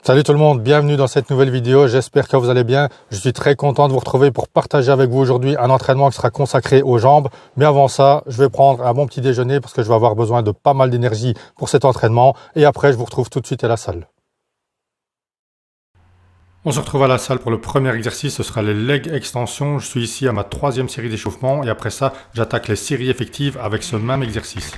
Salut tout le monde, bienvenue dans cette nouvelle vidéo, j'espère que vous allez bien. Je suis très content de vous retrouver pour partager avec vous aujourd'hui un entraînement qui sera consacré aux jambes. Mais avant ça, je vais prendre un bon petit déjeuner parce que je vais avoir besoin de pas mal d'énergie pour cet entraînement. Et après, je vous retrouve tout de suite à la salle. On se retrouve à la salle pour le premier exercice, ce sera les leg extensions. Je suis ici à ma 3e série d'échauffement et après ça, j'attaque les séries effectives avec ce même exercice.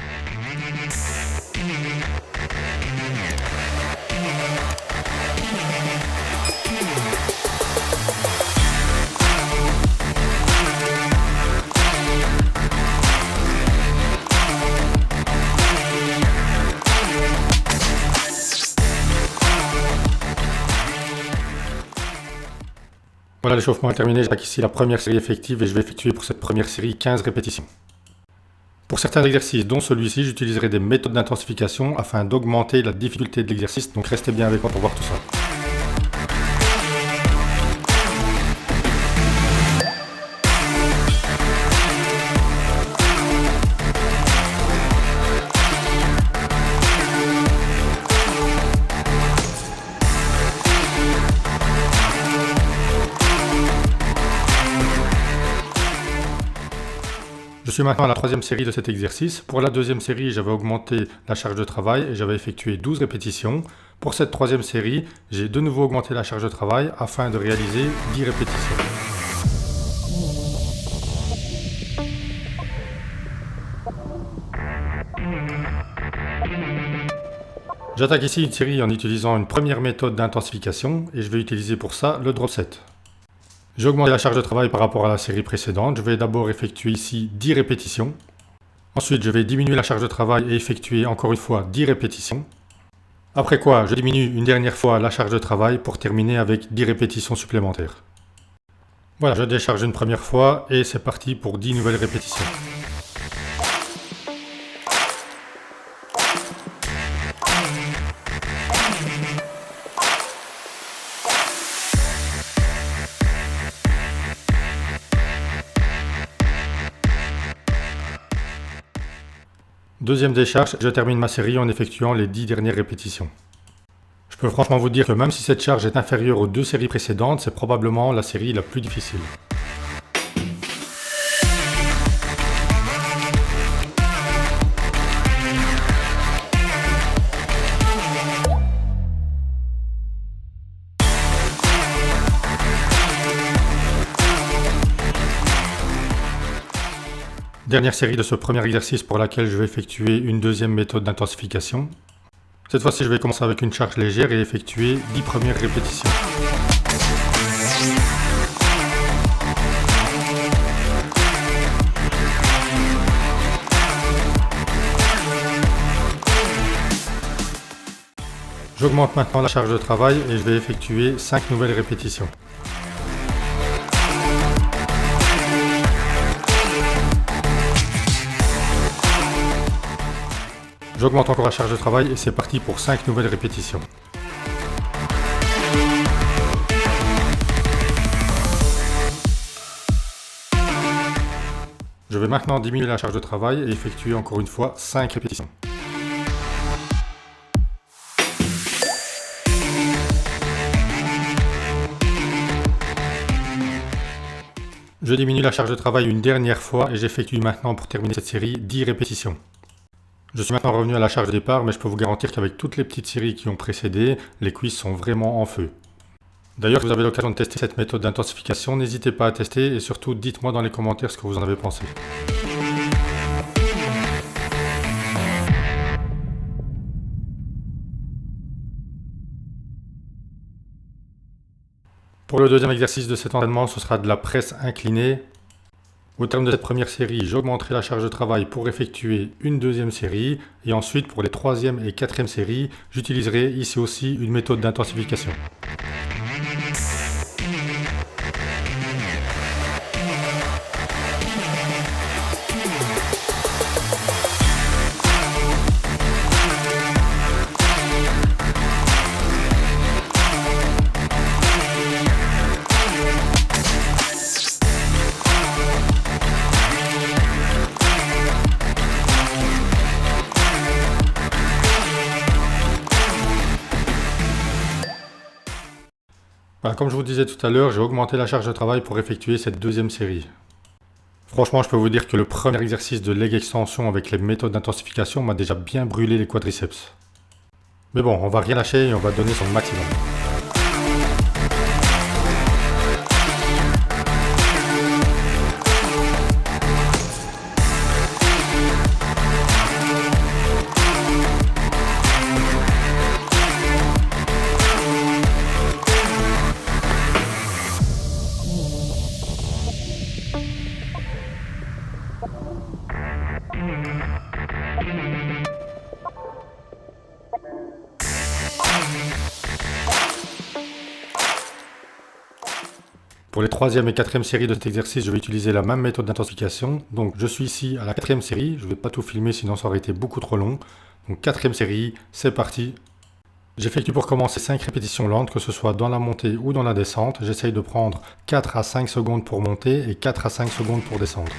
Voilà, l'échauffement est terminé, j'attaque ici la première série effective et je vais effectuer pour cette première série 15 répétitions. Pour certains exercices, dont celui-ci, j'utiliserai des méthodes d'intensification afin d'augmenter la difficulté de l'exercice, donc restez bien avec moi pour voir tout ça. Je suis maintenant à la 3e série de cet exercice. Pour la 2e série, j'avais augmenté la charge de travail et j'avais effectué 12 répétitions. Pour cette 3e série, j'ai de nouveau augmenté la charge de travail afin de réaliser 10 répétitions. J'attaque ici une série en utilisant une première méthode d'intensification et je vais utiliser pour ça le drop set. J'ai augmenté la charge de travail par rapport à la série précédente. Je vais d'abord effectuer ici 10 répétitions. Ensuite, je vais diminuer la charge de travail et effectuer encore une fois 10 répétitions. Après quoi, je diminue une dernière fois la charge de travail pour terminer avec 10 répétitions supplémentaires. Voilà, je décharge une première fois et c'est parti pour 10 nouvelles répétitions. Deuxième décharge, je termine ma série en effectuant les 10 dernières répétitions. Je peux franchement vous dire que même si cette charge est inférieure aux 2 séries précédentes, c'est probablement la série la plus difficile. Dernière série de ce premier exercice pour laquelle je vais effectuer une deuxième méthode d'intensification. Cette fois-ci, je vais commencer avec une charge légère et effectuer 10 premières répétitions. J'augmente maintenant la charge de travail et je vais effectuer 5 nouvelles répétitions. J'augmente encore la charge de travail et c'est parti pour 5 nouvelles répétitions. Je vais maintenant diminuer la charge de travail et effectuer encore une fois 5 répétitions. Je diminue la charge de travail une dernière fois et j'effectue maintenant pour terminer cette série 10 répétitions. Je suis maintenant revenu à la charge de départ, mais je peux vous garantir qu'avec toutes les petites séries qui ont précédé, les cuisses sont vraiment en feu. D'ailleurs, si vous avez l'occasion de tester cette méthode d'intensification, n'hésitez pas à tester et surtout dites-moi dans les commentaires ce que vous en avez pensé. Pour le deuxième exercice de cet entraînement, ce sera de la presse inclinée. Au terme de cette première série, j'augmenterai la charge de travail pour effectuer une deuxième série et ensuite pour les 3e et 4e séries, j'utiliserai ici aussi une méthode d'intensification. Voilà, comme je vous disais tout à l'heure, j'ai augmenté la charge de travail pour effectuer cette deuxième série. Franchement, je peux vous dire que le premier exercice de leg extension avec les méthodes d'intensification m'a déjà bien brûlé les quadriceps. Mais bon, on va rien lâcher et on va donner son maximum. Pour les troisième et quatrième séries de cet exercice, je vais utiliser la même méthode d'intensification. Donc je suis ici à la quatrième série, je ne vais pas tout filmer sinon ça aurait été beaucoup trop long. Donc quatrième série, c'est parti. J'effectue pour commencer 5 répétitions lentes, que ce soit dans la montée ou dans la descente. J'essaye de prendre 4 à 5 secondes pour monter et 4 à 5 secondes pour descendre.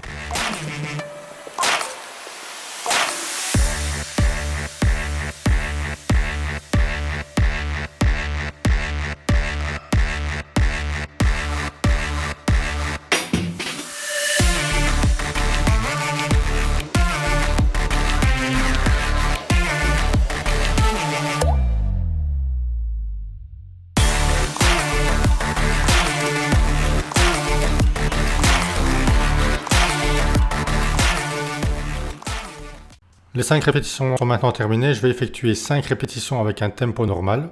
Les 5 répétitions sont maintenant terminées, je vais effectuer 5 répétitions avec un tempo normal.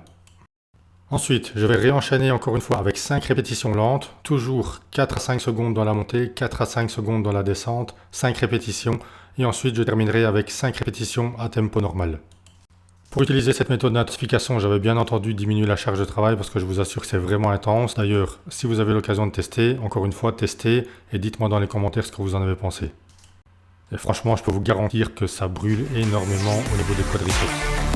Ensuite, je vais réenchaîner encore une fois avec 5 répétitions lentes, toujours 4 à 5 secondes dans la montée, 4 à 5 secondes dans la descente, 5 répétitions, et ensuite je terminerai avec 5 répétitions à tempo normal. Pour utiliser cette méthode d'intensification, j'avais bien entendu diminuer la charge de travail parce que je vous assure que c'est vraiment intense. D'ailleurs, si vous avez l'occasion de tester, encore une fois, testez et dites-moi dans les commentaires ce que vous en avez pensé. Et franchement, je peux vous garantir que ça brûle énormément au niveau des quadriceps.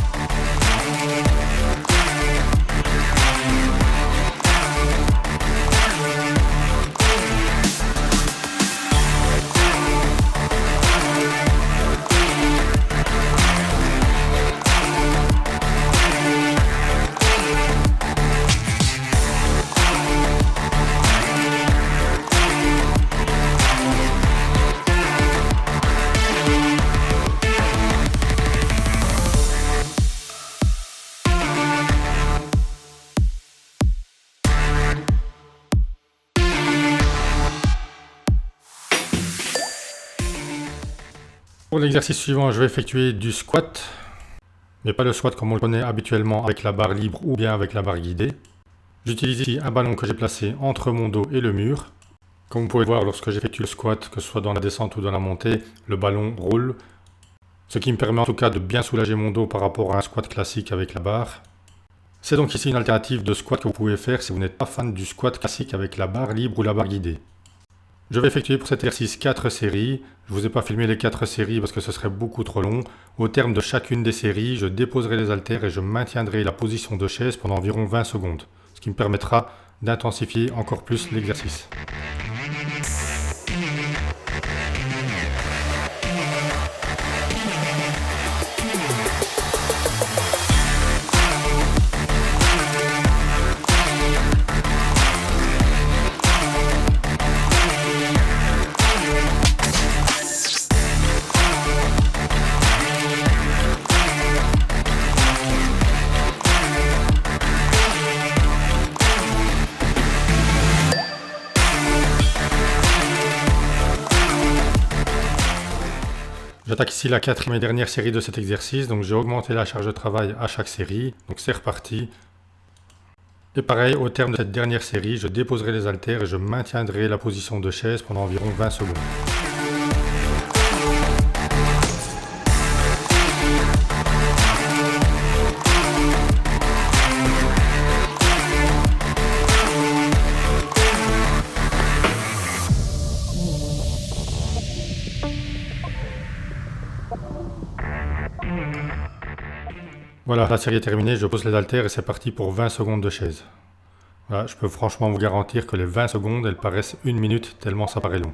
Pour l'exercice suivant, je vais effectuer du squat, mais pas le squat comme on le connaît habituellement avec la barre libre ou bien avec la barre guidée. J'utilise ici un ballon que j'ai placé entre mon dos et le mur. Comme vous pouvez voir, lorsque j'effectue le squat, que ce soit dans la descente ou dans la montée, le ballon roule, ce qui me permet en tout cas de bien soulager mon dos par rapport à un squat classique avec la barre. C'est donc ici une alternative de squat que vous pouvez faire si vous n'êtes pas fan du squat classique avec la barre libre ou la barre guidée. Je vais effectuer pour cet exercice 4 séries. Je ne vous ai pas filmé les 4 séries parce que ce serait beaucoup trop long. Au terme de chacune des séries, je déposerai les haltères et je maintiendrai la position de chaise pendant environ 20 secondes, ce qui me permettra d'intensifier encore plus l'exercice. J'attaque ici la quatrième et dernière série de cet exercice, donc j'ai augmenté la charge de travail à chaque série, donc c'est reparti. Et pareil, au terme de cette dernière série, je déposerai les haltères et je maintiendrai la position de chaise pendant environ 20 secondes. Voilà, la série est terminée, je pose les haltères et c'est parti pour 20 secondes de chaise. Voilà, je peux franchement vous garantir que les 20 secondes, elles paraissent 1 minute tellement ça paraît long.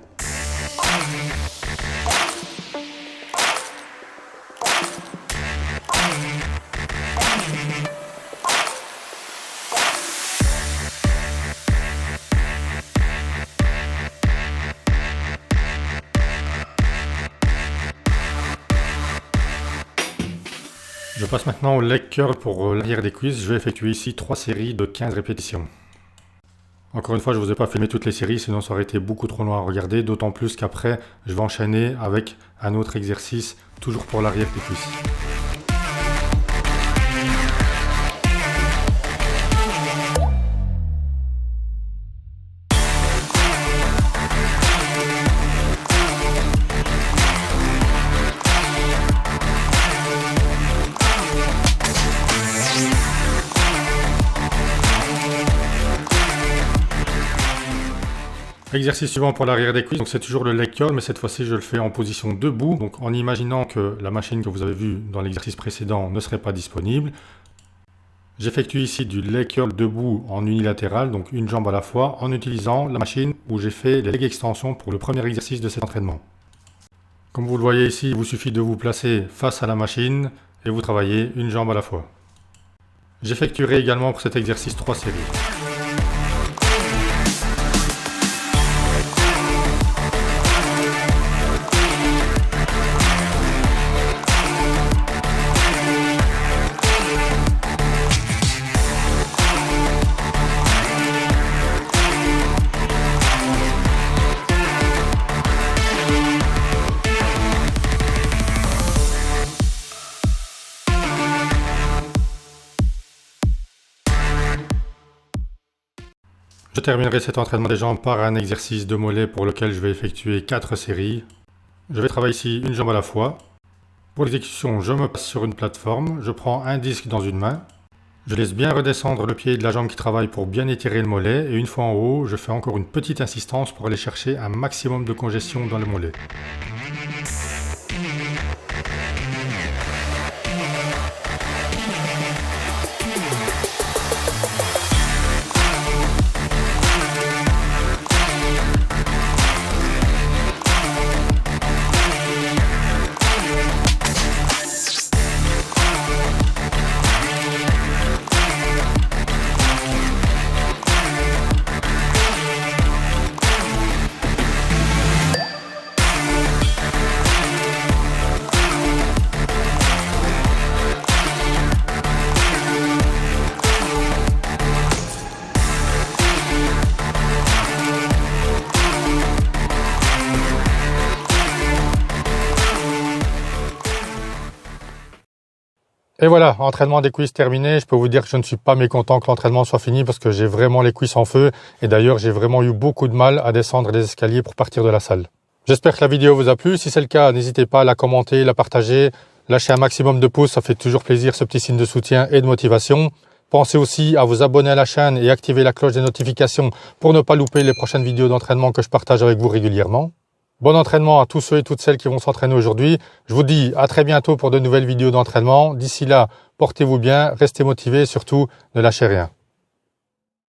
passe maintenant au leg curl pour l'arrière des cuisses. Je vais effectuer ici 3 séries de 15 répétitions. Encore une fois, je ne vous ai pas filmé toutes les séries, sinon ça aurait été beaucoup trop long à regarder, d'autant plus qu'après, je vais enchaîner avec un autre exercice, toujours pour l'arrière des cuisses. Exercice suivant pour l'arrière des cuisses, donc c'est toujours le leg curl, mais cette fois-ci je le fais en position debout, donc en imaginant que la machine que vous avez vue dans l'exercice précédent ne serait pas disponible. J'effectue ici du leg curl debout en unilatéral, donc une jambe à la fois, en utilisant la machine où j'ai fait les leg extensions pour le premier exercice de cet entraînement. Comme vous le voyez ici, il vous suffit de vous placer face à la machine et vous travaillez une jambe à la fois. J'effectuerai également pour cet exercice 3 séries. Je terminerai cet entraînement des jambes par un exercice de mollet pour lequel je vais effectuer 4 séries. Je vais travailler ici une jambe à la fois. Pour l'exécution, je me passe sur une plateforme, je prends un disque dans une main. Je laisse bien redescendre le pied de la jambe qui travaille pour bien étirer le mollet et une fois en haut, je fais encore une petite insistance pour aller chercher un maximum de congestion dans le mollet. Et voilà, entraînement des cuisses terminé. Je peux vous dire que je ne suis pas mécontent que l'entraînement soit fini parce que j'ai vraiment les cuisses en feu. Et d'ailleurs, j'ai vraiment eu beaucoup de mal à descendre les escaliers pour partir de la salle. J'espère que la vidéo vous a plu. Si c'est le cas, n'hésitez pas à la commenter, la partager. Lâchez un maximum de pouces, ça fait toujours plaisir, ce petit signe de soutien et de motivation. Pensez aussi à vous abonner à la chaîne et activer la cloche des notifications pour ne pas louper les prochaines vidéos d'entraînement que je partage avec vous régulièrement. Bon entraînement à tous ceux et toutes celles qui vont s'entraîner aujourd'hui. Je vous dis à très bientôt pour de nouvelles vidéos d'entraînement. D'ici là, portez-vous bien, restez motivés et surtout, ne lâchez rien.